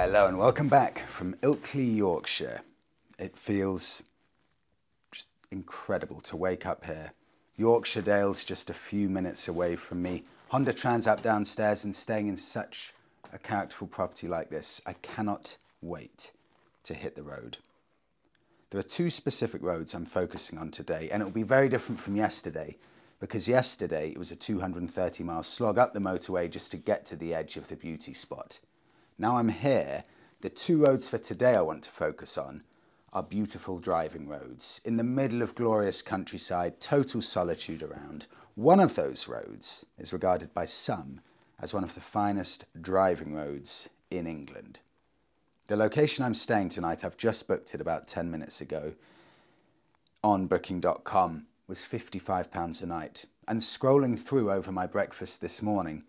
Hello and welcome back from Ilkley, Yorkshire. It feels just incredible to wake up here. Yorkshire Dales just a few minutes away from me. Honda Transalp downstairs and staying in such a characterful property like this. I cannot wait to hit the road. There are two specific roads I'm focusing on today, and it will be very different from yesterday because yesterday it was a 230-mile slog up the motorway just to get to the edge of the beauty spot. Now I'm here, the two roads for today I want to focus on are beautiful driving roads in the middle of glorious countryside, total solitude around. One of those roads is regarded by some as one of the finest driving roads in England. The location I'm staying tonight, I've just booked it about 10 minutes ago on booking.com, was £55 a night. And scrolling through over my breakfast this morning,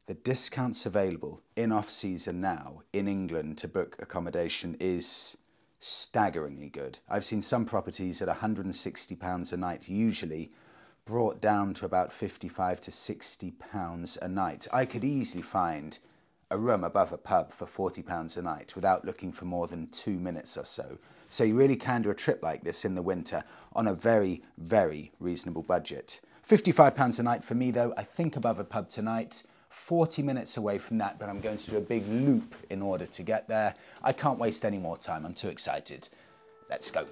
the discounts available in off-season now in England to book accommodation is staggeringly good. I've seen some properties at £160 a night, usually brought down to about £55 to £60 a night. I could easily find a room above a pub for £40 a night without looking for more than 2 minutes or so. So you really can do a trip like this in the winter on a very, very reasonable budget. £55 a night for me though, I think above a pub tonight. 40 minutes away from that, but I'm going to do a big loop in order to get there. I can't waste any more time, I'm too excited. Let's go.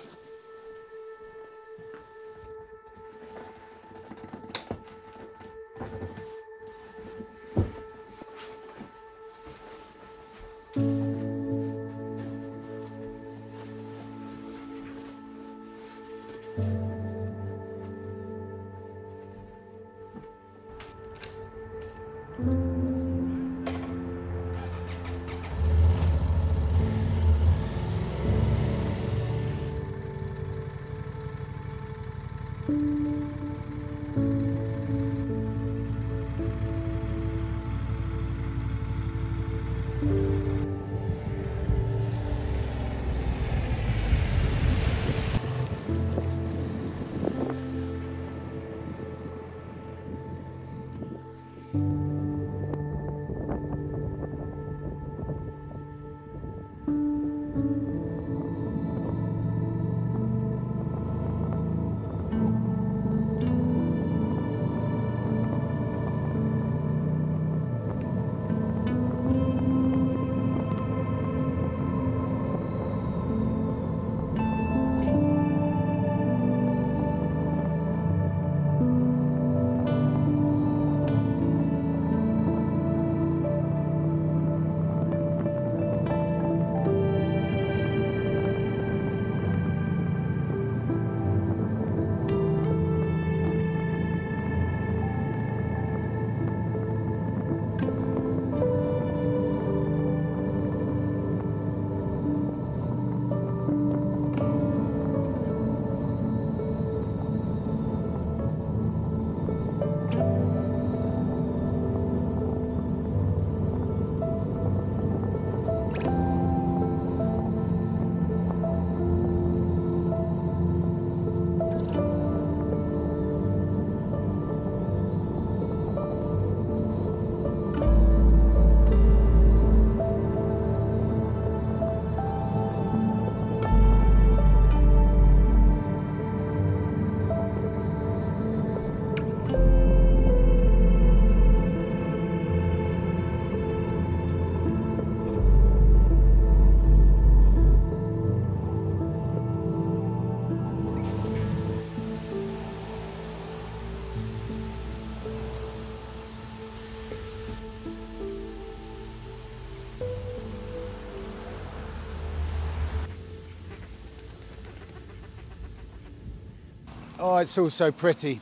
Oh, it's all so pretty.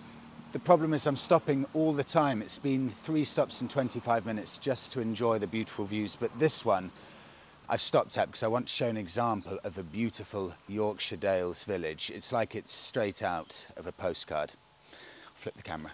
The problem is I'm stopping all the time. It's been 3 stops in 25 minutes just to enjoy the beautiful views. But this one I've stopped at because I want to show an example of a beautiful Yorkshire Dales village. It's like it's straight out of a postcard. I'll flip the camera.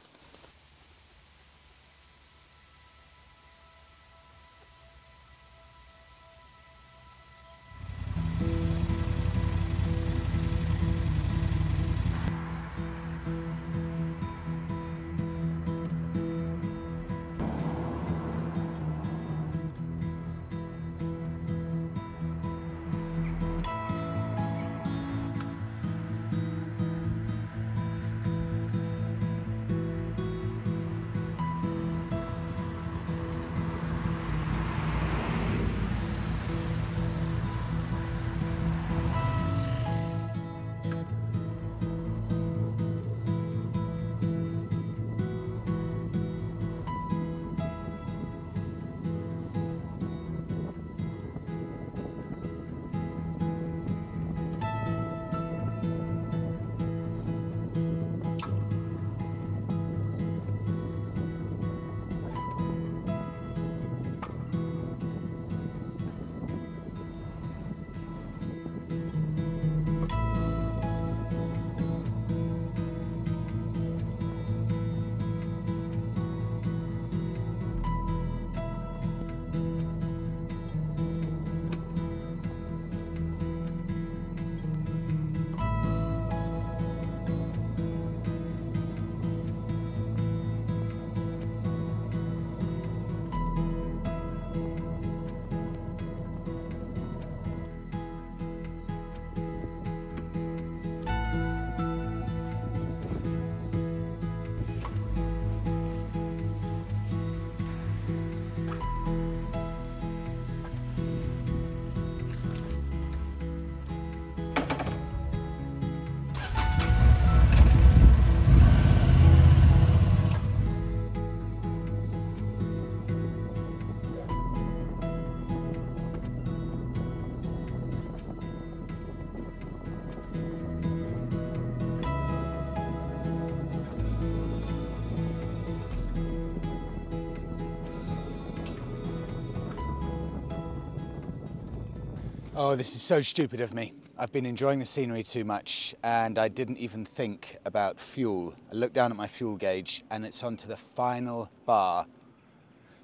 Oh, this is so stupid of me. I've been enjoying the scenery too much and I didn't even think about fuel. I looked down at my fuel gauge and it's onto the final bar.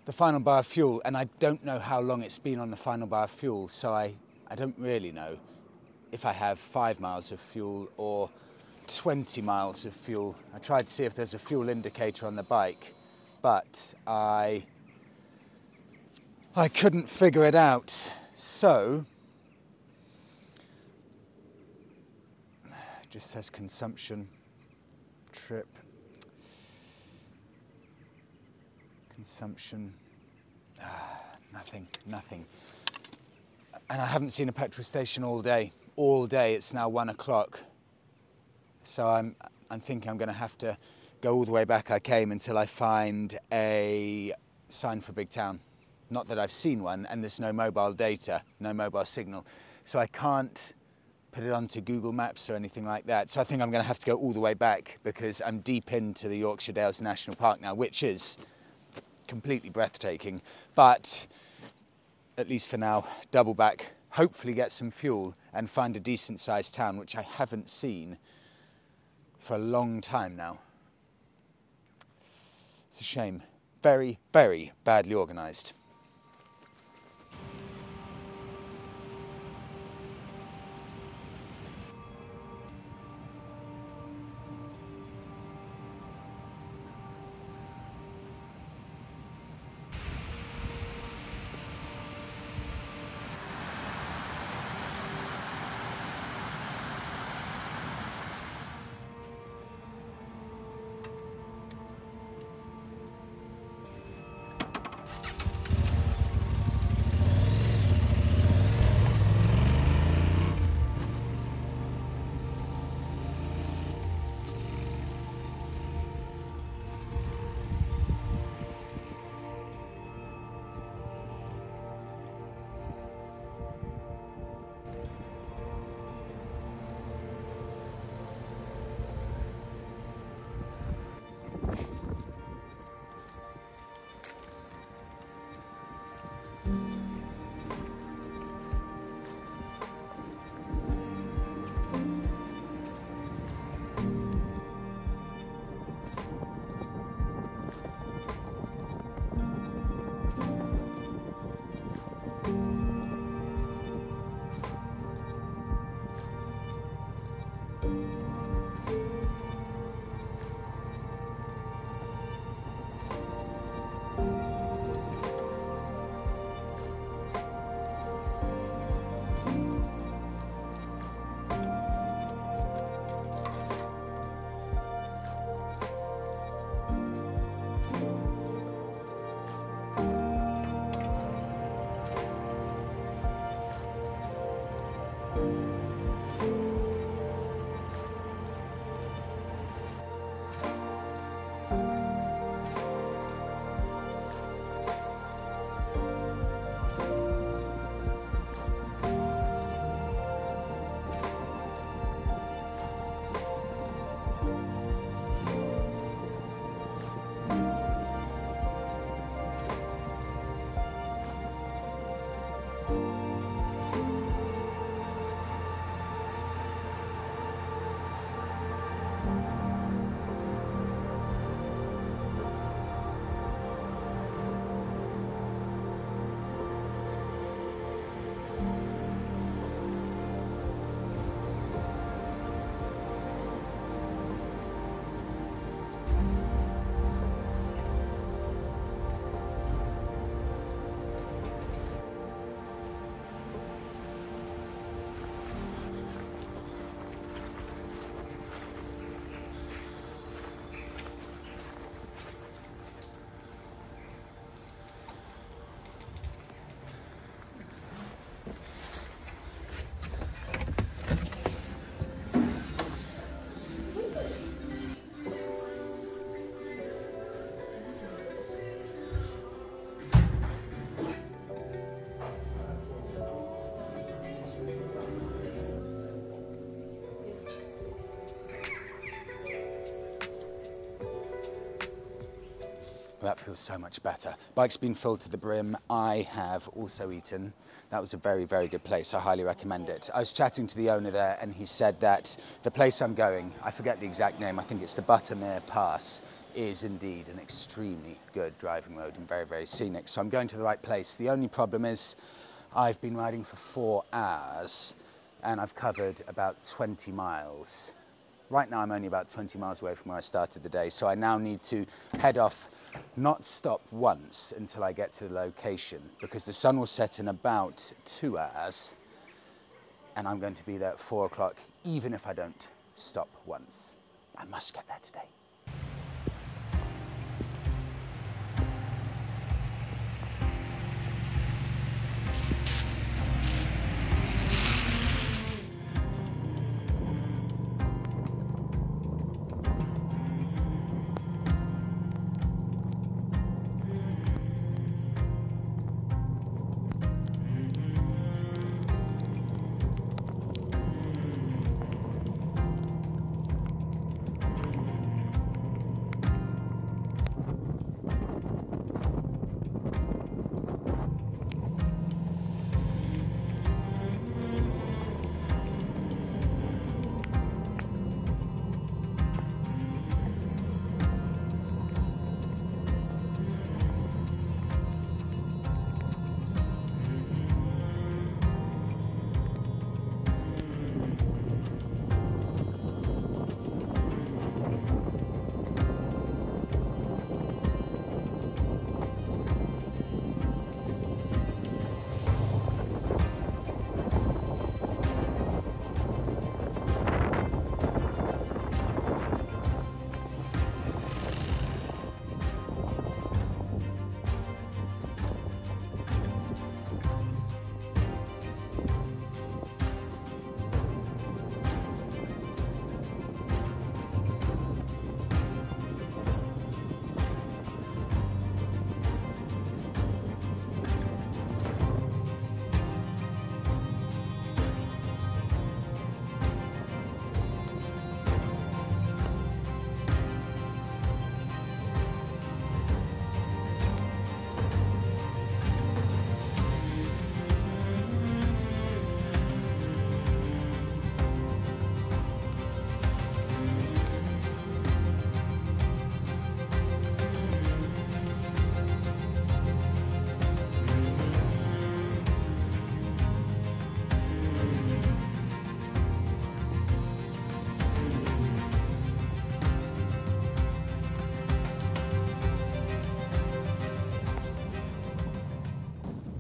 The final bar of fuel, and I don't know how long it's been on the final bar of fuel, so I don't really know if I have 5 miles of fuel or 20 miles of fuel. I tried to see if there's a fuel indicator on the bike, but I couldn't figure it out. So, it just says consumption, trip, consumption, nothing. And I haven't seen a petrol station all day. It's now 1 o'clock. So I'm thinking I'm going to have to go all the way back I came until I find a sign for Big Town. Not that I've seen one, and there's no mobile data, no mobile signal. So I can't put it onto Google Maps or anything like that. So I think I'm going to have to go all the way back because I'm deep into the Yorkshire Dales National Park now, which is completely breathtaking. But at least for now, double back, hopefully get some fuel and find a decent sized town, which I haven't seen for a long time now. It's a shame. Very, very badly organised. That feels so much better. Bike's been filled to the brim. I have also eaten. That was a very, very good place. I highly recommend it. I was chatting to the owner there and he said that the place I'm going, I forget the exact name, I think it's the Buttertubs Pass, is indeed an extremely good driving road and very, very scenic. So I'm going to the right place. The only problem is I've been riding for 4 hours and I've covered about 20 miles. Right now I'm only about 20 miles away from where I started the day, so I now need to head off, not stop once until I get to the location, because the sun will set in about 2 hours and I'm going to be there at 4 o'clock, even if I don't stop once. I must get there today.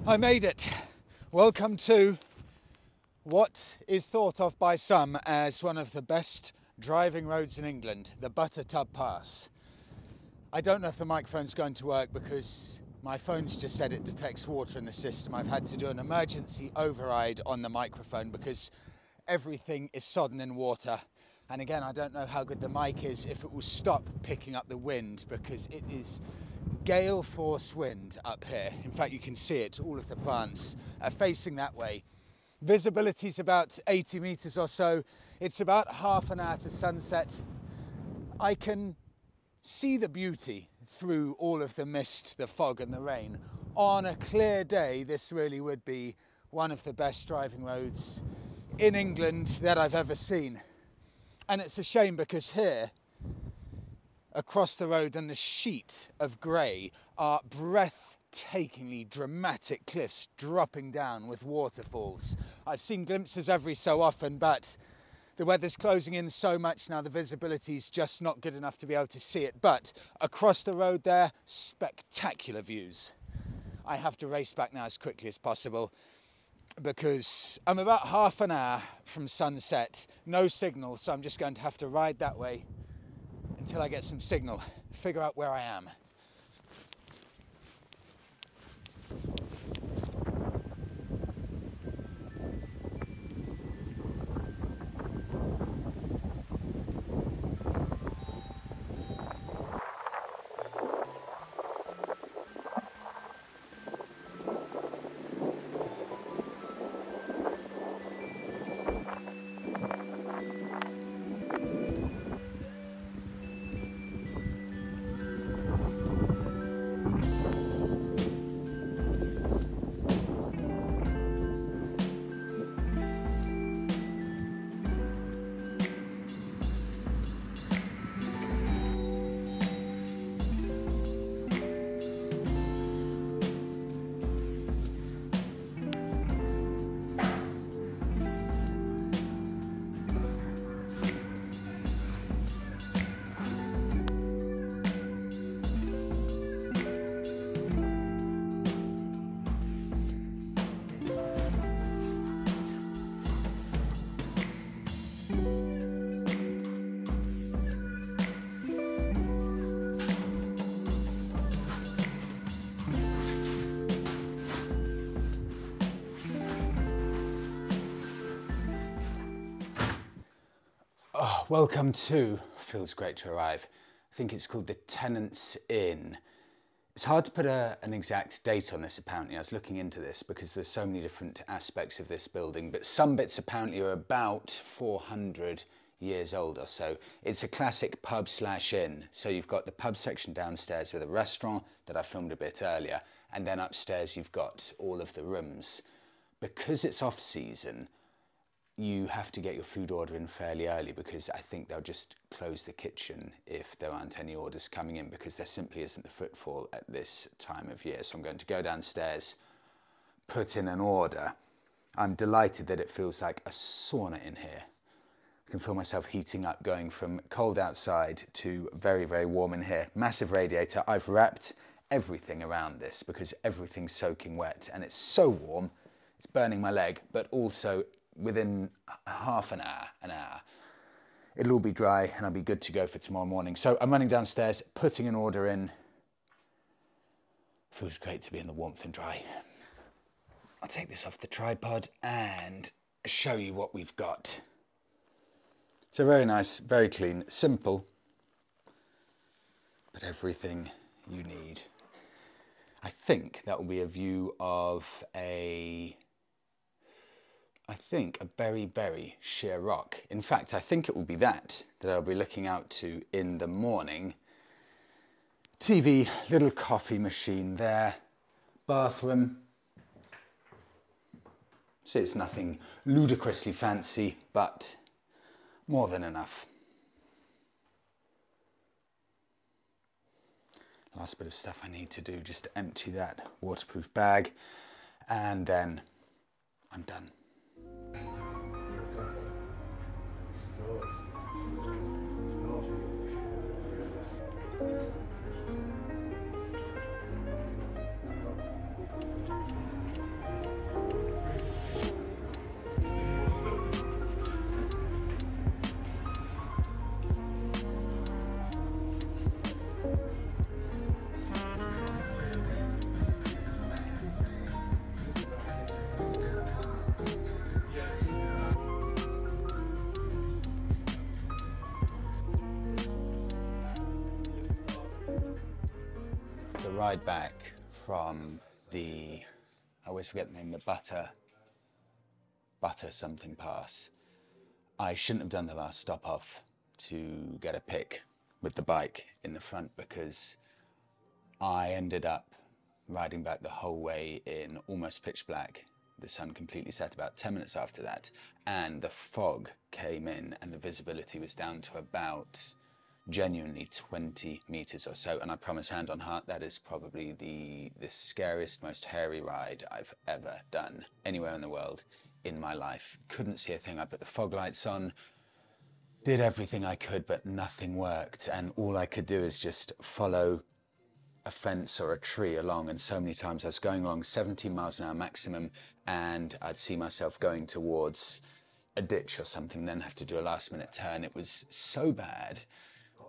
I made it. Welcome to what is thought of by some as one of the best driving roads in England, the Buttertubs Pass. I don't know if the microphone's going to work because my phone's just said it detects water in the system. I've had to do an emergency override on the microphone because everything is sodden in water. And again, I don't know how good the mic is, if it will stop picking up the wind, because it is gale force wind up here. In fact, you can see it, all of the plants are facing that way. Visibility is about 80 meters or so. It's about half an hour to sunset. I can see the beauty through all of the mist, the fog and the rain. On a clear day, this really would be one of the best driving roads in England that I've ever seen. And it's a shame because here, across the road and the sheet of grey, are breathtakingly dramatic cliffs dropping down with waterfalls. I've seen glimpses every so often, but the weather's closing in so much now, the visibility is just not good enough to be able to see it. But across the road there, spectacular views. I have to race back now as quickly as possible because I'm about half an hour from sunset, no signal, so I'm just going to have to ride that way until I get some signal, figure out where I am. welcome to, feels great to arrive. I think it's called the Tennants Inn. It's hard to put an exact date on this apparently. I was looking into this because there's so many different aspects of this building, but some bits apparently are about 400 years old or so. It's a classic pub/inn. So you've got the pub section downstairs with a restaurant that I filmed a bit earlier, and then upstairs you've got all of the rooms. Because it's off season, you have to get your food order in fairly early because I think they'll just close the kitchen if there aren't any orders coming in, because there simply isn't the footfall at this time of year. So I'm going to go downstairs, put in an order. I'm delighted that it feels like a sauna in here. I can feel myself heating up, going from cold outside to very, very warm in here. Massive radiator. I've wrapped everything around this because everything's soaking wet and it's so warm. It's burning my leg, but also within half an hour, it'll all be dry and I'll be good to go for tomorrow morning. So I'm running downstairs, putting an order in. Feels great to be in the warmth and dry. I'll take this off the tripod and show you what we've got. So very nice, very clean, simple, but everything you need. I think that will be a view of a very, very sheer rock. In fact, I think it will be that I'll be looking out to in the morning. TV, little coffee machine there, bathroom. So it's nothing ludicrously fancy, but more than enough. Last bit of stuff I need to do, just to empty that waterproof bag, and then I'm done. The ride back from the, I always forget the name, the Butter something pass. I shouldn't have done the last stop off to get a pic with the bike in the front, because I ended up riding back the whole way in almost pitch black. The sun completely set about 10 minutes after that, and the fog came in and the visibility was down to about genuinely 20 meters or so, and I promise hand on heart that is probably the scariest, most hairy ride I've ever done anywhere in the world in my life. Couldn't see a thing. I put the fog lights on, did everything I could, but nothing worked, and all I could do is just follow a fence or a tree along, and so many times I was going along 17 miles an hour maximum, and I'd see myself going towards a ditch or something, then have to do a last minute turn. It was so bad.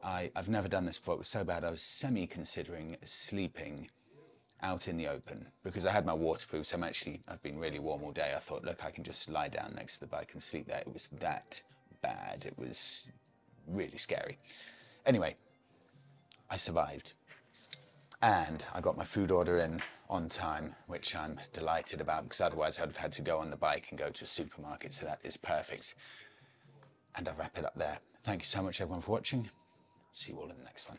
I've never done this before. It was so bad I was semi-considering sleeping out in the open, because I had my waterproof, so I've been really warm all day. I thought, look, I can just lie down next to the bike and sleep there. It was that bad. It was really scary. Anyway, I survived. And I got my food order in on time, which I'm delighted about, because otherwise I'd have had to go on the bike and go to a supermarket, so that is perfect. And I'll wrap it up there. Thank you so much, everyone, for watching. See you all in the next one.